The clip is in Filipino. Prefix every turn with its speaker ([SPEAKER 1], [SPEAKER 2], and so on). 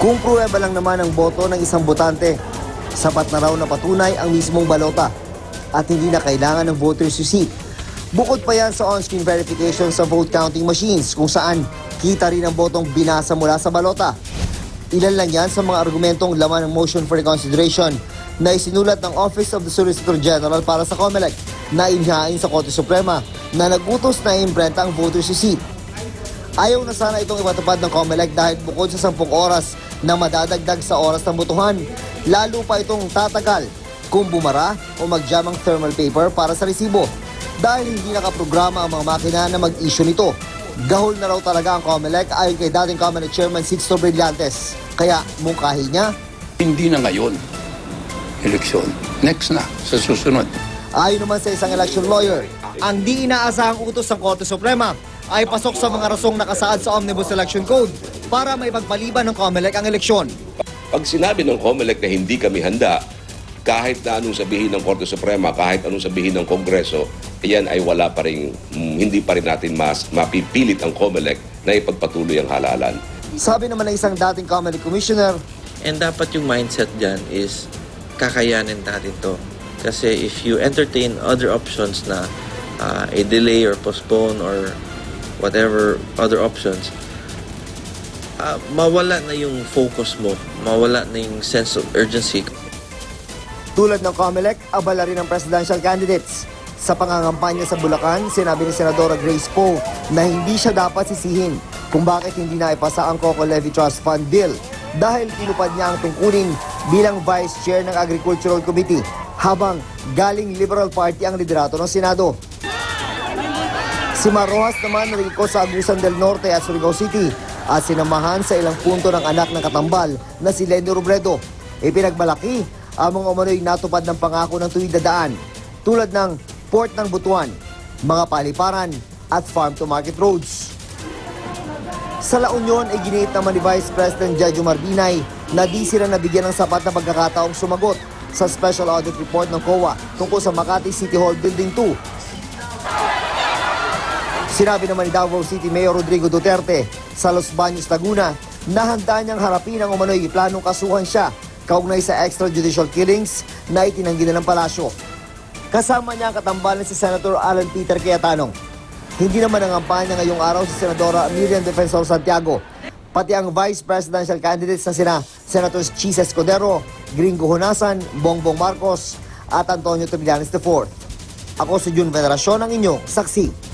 [SPEAKER 1] Kung pruweba lang naman ang boto ng isang botante, sapat na raw na patunay ang mismong balota at hindi na kailangan ng voter's receipt. Bukod pa yan sa on-screen verification sa vote counting machines kung saan kita rin ang botong binasa mula sa balota. Ilan lang yan sa mga argumentong laman ng motion for reconsideration na isinulat ng Office of the Solicitor General para sa COMELEC na inhain sa Korte Suprema na nagutos na imprenta ang voter's receipt. Ayaw na sana itong ipatupad ng COMELEC dahil bukod sa 10 oras na madadagdag sa oras ng botohan, lalo pa itong tatagal kung bumara o mag-jam ang thermal paper para sa resibo dahil hindi nakaprograma ang mga makina na mag-issue nito. Gahol na raw talaga ang COMELEC ayon kay dating COMELEC Chairman Sixto Brillantes. Kaya mungkahi niya,
[SPEAKER 2] hindi na ngayon eleksyon. Next na, sa susunod.
[SPEAKER 1] Ayon naman sa isang election lawyer, ang di inaasahang utos ng Korte Suprema ay pasok sa mga rasong nakasaad sa Omnibus Election Code para maipagpaliban ng COMELEC ang eleksyon.
[SPEAKER 3] Pag sinabi ng COMELEC na hindi kami handa, kahit na anong sabihin ng Korte Suprema, kahit anong sabihin ng Kongreso, yan ay wala pa rin, hindi pa rin natin mapipilit ang COMELEC na ipagpatuloy ang halalan.
[SPEAKER 1] Sabi naman ng isang dating COMELEC Commissioner,
[SPEAKER 4] And dapat yung mindset dyan is kakayanin natin to. Kasi if you entertain other options na a delay or postpone or whatever other options, mawala na yung focus mo, mawala na yung sense of urgency.
[SPEAKER 1] tulad ng COMELEC, abala rin ang presidential candidates. Sa pangangampanya sa Bulacan, sinabi ni Senadora Grace Poe na hindi siya dapat sisihin kung bakit hindi na ipasa ang Coco Levy Trust Fund Bill dahil tinupad niya ang tungkulin bilang Vice Chair ng Agricultural Committee habang galing Liberal Party ang liderato ng Senado. Si Mar Rojas naman naligko sa Agusan del Norte at Surigao City at sinamahan sa ilang punto ng anak ng katambal na si Lenny Robredo. Ipinagmalaki ang mga umano'y natupad ng pangako ng tuwid na daan tulad ng Port ng Butuan, mga paliparan at farm-to-market roads. Sa La Union ay giniit naman ni Vice President Jejo Marbinay na di sila nabigyan ng sapat na pagkakataong sumagot sa Special Audit Report ng COA tungkol sa Makati City Hall Building 2. Sinabi naman ni Davao City Mayor Rodrigo Duterte sa Los Baños, Laguna na handa niyang harapin ang umano'y planong kasuhan siya kaugnay sa extrajudicial killings na itinanggi na ng palasyo. Kasama niya ang katambalan si Senator Alan Peter Cayetano. Hindi naman nangampanya ngayong araw si Senadora Miriam Defensor Santiago, pati ang Vice Presidential candidates na sina Senators Chis Escudero, Gringo Honasan, Bongbong Marcos at Antonio Trillanes IV. Ako si Jun Veneracion, ang inyong saksi.